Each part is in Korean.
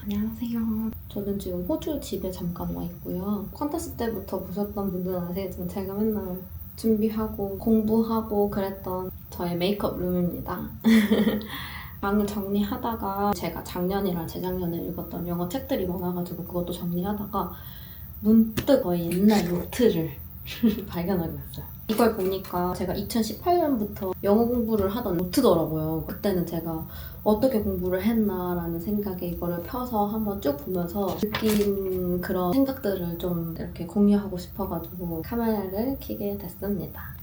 안녕하세요. 저는 지금 호주 집에 잠깐 와 있고요. 퀀터스 때부터 보셨던 분들은 아시겠지만 제가 맨날 준비하고 공부하고 그랬던 저의 메이크업 룸입니다. 방을 정리하다가 제가 작년이랑 재작년에 읽었던 영어 책들이 많아가지고 그것도 정리하다가 문득 저의 옛날 노트를 발견하게 됐어요. 이걸 보니까 제가 2018년부터 영어 공부를 하던 노트더라고요. 그때는 제가 어떻게 공부를 했나라는 생각에 이거를 펴서 한번 쭉 보면서 느낀 그런 생각들을 좀 이렇게 공유하고 싶어가지고 카메라를 켜게 됐습니다.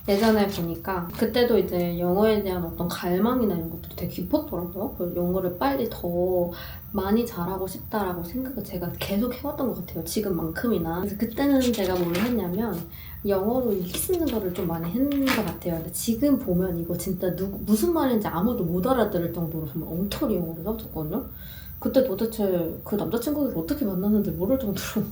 예전에 보니까 그때도 이제 영어에 대한 어떤 갈망이나 이런 것들이 되게 깊었더라고요. 그래서 영어를 빨리 더 많이 잘하고 싶다라고 생각을 제가 계속 해왔던 것 같아요. 지금만큼이나. 그래서 그때는 제가 뭘 했냐면 영어로 읽기 쓰는 거를 좀 많이 했는 것 같아요. 근데 지금 보면 이거 진짜 무슨 말인지 아무도 못 알아들을 정도로 정말 엉터리 영어를 썼었거든요. 그때 도대체 그 남자친구를 어떻게 만났는지 모를 정도로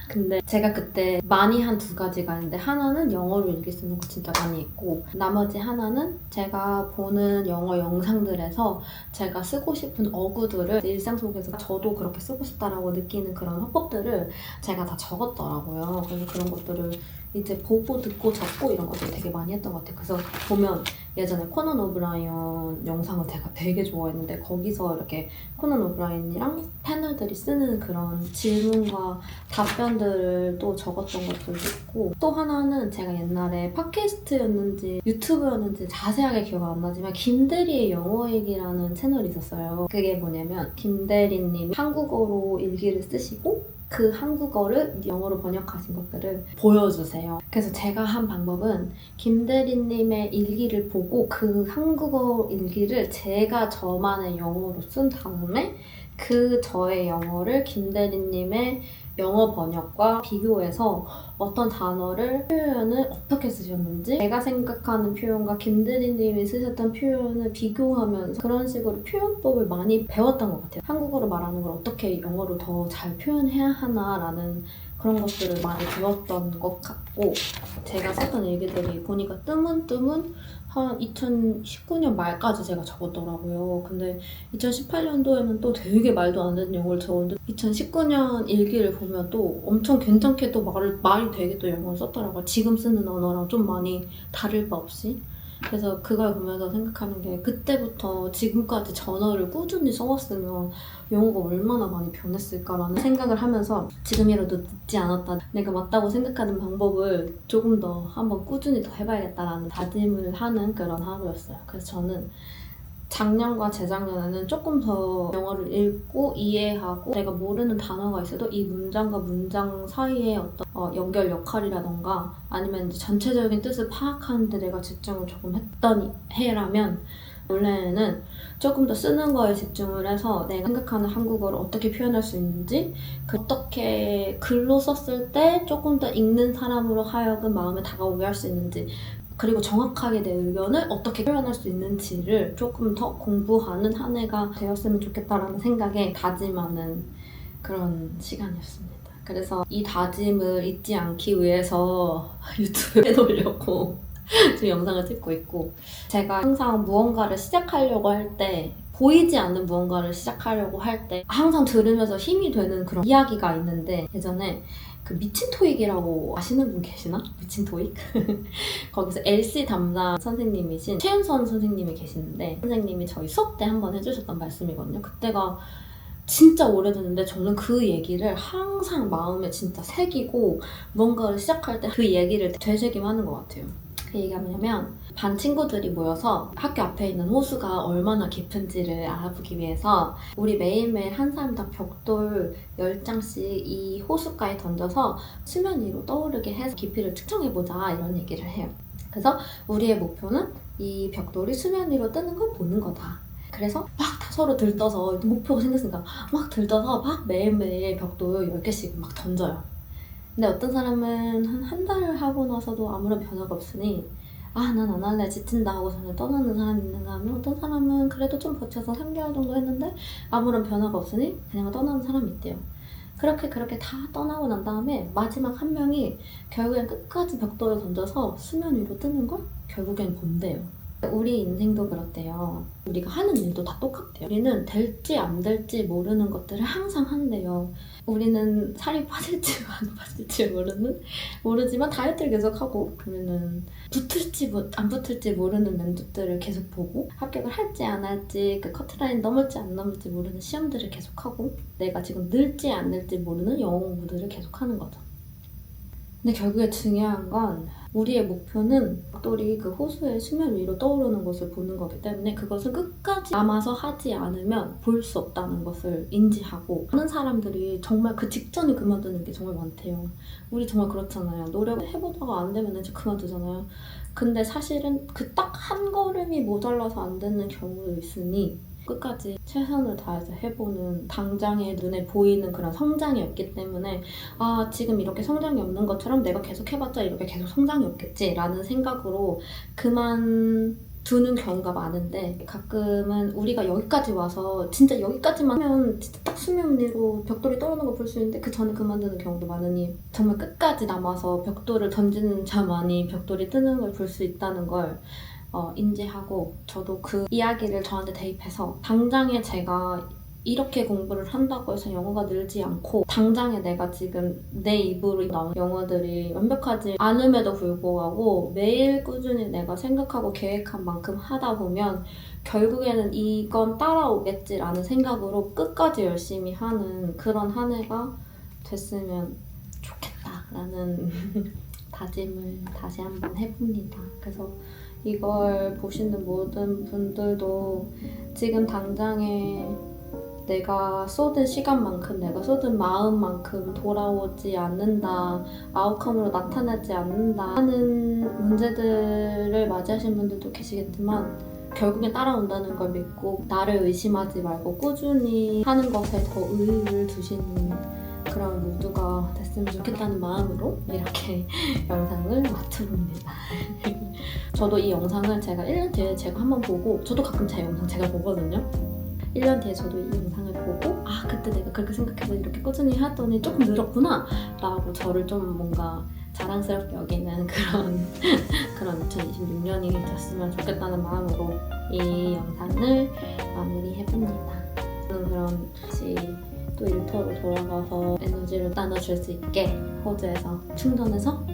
근데 제가 그때 많이 한 두 가지가 있는데 하나는 영어로 일기 쓰는 거 진짜 많이 했고 나머지 하나는 제가 보는 영어 영상들에서 제가 쓰고 싶은 어구들을 일상 속에서 저도 그렇게 쓰고 싶다라고 느끼는 그런 화법들을 제가 다 적었더라고요. 그래서 그런 것들을 이제 보고 듣고 적고 이런 것들을 되게 많이 했던 것 같아요. 그래서 보면 예전에 코난 오브라이언 영상을 제가 되게 좋아했는데 거기서 이렇게 코난 오브라이언이랑 패널들이 쓰는 그런 질문과 답변들을 또 적었던 것들도 있고 또 하나는 제가 옛날에 팟캐스트였는지 유튜브였는지 자세하게 기억 안 나지만 김대리의 영어 얘기라는 채널이 있었어요. 그게 뭐냐면 김대리님이 한국어로 일기를 쓰시고 그 한국어를 영어로 번역하신 것들을 보여주세요. 그래서 제가 한 방법은 김대리님의 일기를 보고 그 한국어 일기를 제가 저만의 영어로 쓴 다음에 그 저의 영어를 김대리님의 영어 번역과 비교해서 어떤 단어를 표현을 어떻게 쓰셨는지 제가 생각하는 표현과 김대리님이 쓰셨던 표현을 비교하면서 그런 식으로 표현법을 많이 배웠던 것 같아요. 한국어로 말하는 걸 어떻게 영어로 더 잘 표현해야 하나라는 그런 것들을 많이 배웠던 것 같고 제가 썼던 일기들이 보니까 뜨문뜨문 한 2019년 말까지 제가 적었더라고요. 근데 2018년도에는 또 되게 말도 안 되는 영어를 적었는데 2019년 일기를 보면 또 엄청 괜찮게 또 말이 되게 또 영어를 썼더라고요. 지금 쓰는 언어랑 좀 많이 다를 바 없이. 그래서 그걸 보면서 생각하는 게 그때부터 지금까지 전어를 꾸준히 써왔으면 영어가 얼마나 많이 변했을까라는 생각을 하면서 지금이라도 늦지 않았다. 내가 맞다고 생각하는 방법을 조금 더 한번 꾸준히 더 해봐야겠다라는 다짐을 하는 그런 하루였어요. 그래서 저는 작년과 재작년에는 조금 더 영어를 읽고 이해하고 내가 모르는 단어가 있어도 이 문장과 문장 사이의 어떤 연결 역할이라던가 아니면 이제 전체적인 뜻을 파악하는 데 내가 집중을 조금 했던 해라면 원래는 조금 더 쓰는 거에 집중을 해서 내가 생각하는 한국어를 어떻게 표현할 수 있는지 어떻게 글로 썼을 때 조금 더 읽는 사람으로 하여금 마음에 다가오게 할 수 있는지 그리고 정확하게 내 의견을 어떻게 표현할 수 있는지를 조금 더 공부하는 한 해가 되었으면 좋겠다라는 생각에 다짐하는 그런 시간이었습니다. 그래서 이 다짐을 잊지 않기 위해서 유튜브에 해놓으려고 지금 영상을 찍고 있고 제가 항상 무언가를 시작하려고 할 때 보이지 않는 무언가를 시작하려고 할 때 항상 들으면서 힘이 되는 그런 이야기가 있는데 예전에 그 미친 토익이라고 아시는 분 계시나? 미친 토익? 거기서 LC 담당 선생님이신 최윤선 선생님이 계시는데 선생님이 저희 수업 때 한번 해주셨던 말씀이거든요. 그때가 진짜 오래됐는데 저는 그 얘기를 항상 마음에 진짜 새기고 뭔가를 시작할 때 그 얘기를 되새김하는 것 같아요. 그 얘기가 뭐냐면 반 친구들이 모여서 학교 앞에 있는 호수가 얼마나 깊은지를 알아보기 위해서 우리 매일매일 한 사람당 벽돌 10장씩 이 호숫가에 던져서 수면 위로 떠오르게 해서 깊이를 측정해보자 이런 얘기를 해요. 그래서 우리의 목표는 이 벽돌이 수면 위로 뜨는 걸 보는 거다. 그래서 막 서로 들떠서 목표가 생겼으니까 막 들떠서 막 매일매일 벽돌 10개씩 막 던져요. 근데 어떤 사람은 한 달 하고 나서도 아무런 변화가 없으니 난 안 할래 지친다 하고 저는 떠나는 사람이 있는가 하면 어떤 사람은 그래도 좀 버텨서 3개월 정도 했는데 아무런 변화가 없으니 그냥 떠나는 사람이 있대요. 그렇게 다 떠나고 난 다음에 마지막 한 명이 결국엔 끝까지 벽돌을 던져서 수면 위로 뜨는 걸 결국엔 본대요. 우리 인생도 그렇대요. 우리가 하는 일도 다 똑같대요. 우리는 될지 안 될지 모르는 것들을 항상 한대요. 우리는 살이 빠질지 안 빠질지 모르지만 다이어트를 계속하고, 그러면은 붙을지 안 붙을지 모르는 면접들을 계속 보고, 합격을 할지 안 할지, 그 커트라인 넘을지 안 넘을지 모르는 시험들을 계속하고, 내가 지금 늘지 안 늘지 모르는 영어 공부들을 계속하는 거죠. 근데 결국에 중요한 건 우리의 목표는 벽돌이 그 호수의 수면 위로 떠오르는 것을 보는 거기 때문에 그것을 끝까지 남아서 하지 않으면 볼 수 없다는 것을 인지하고, 많은 사람들이 정말 그 직전에 그만두는 게 정말 많대요. 우리 정말 그렇잖아요. 노력을 해보다가 안 되면 이제 그만두잖아요. 근데 사실은 그 딱 한 걸음이 모자라서 안 되는 경우도 있으니 끝까지 최선을 다해서 해보는, 당장에 눈에 보이는 그런 성장이 없기 때문에 지금 이렇게 성장이 없는 것처럼 내가 계속 해봤자 이렇게 계속 성장이 없겠지 라는 생각으로 그만두는 경우가 많은데, 가끔은 우리가 여기까지 와서 진짜 여기까지만 하면 진짜 딱 수면 위로 벽돌이 떠오르는 걸 볼 수 있는데 그 전에 그만두는 경우도 많으니, 정말 끝까지 남아서 벽돌을 던지는 자만이 벽돌이 뜨는 걸 볼 수 있다는 걸 인지하고, 저도 그 이야기를 저한테 대입해서 당장에 제가 이렇게 공부를 한다고 해서 영어가 늘지 않고, 당장에 내가 지금 내 입으로 나온 영어들이 완벽하지 않음에도 불구하고 매일 꾸준히 내가 생각하고 계획한 만큼 하다 보면 결국에는 이건 따라오겠지라는 생각으로 끝까지 열심히 하는 그런 한 해가 됐으면 좋겠다라는 다짐을 다시 한번 해봅니다. 그래서 이걸 보시는 모든 분들도 지금 당장에 내가 쏟은 시간만큼, 내가 쏟은 마음만큼 돌아오지 않는다, 아웃컴으로 나타나지 않는다 하는 문제들을 맞이하신 분들도 계시겠지만, 결국엔 따라온다는 걸 믿고 나를 의심하지 말고 꾸준히 하는 것에 더 의의를 두시는 그런 모두가 됐으면 좋겠다는 마음으로 이렇게 영상을 마쳐봅니다. 저도 이 영상을 제가 1년 뒤에 제가 한번 보고, 저도 가끔 제 영상 제가 보거든요. 1년 뒤에 저도 이 영상을 보고 그때 내가 그렇게 생각해서 이렇게 꾸준히 하더니 조금 늘었구나 라고 저를 좀 뭔가 자랑스럽게 여기는 그런 2026년이 됐으면 좋겠다는 마음으로 이 영상을 마무리해봅니다. 저는 그럼 다시 또 일터로 돌아가서 에너지를 나눠줄 수 있게 호주에서 충전해서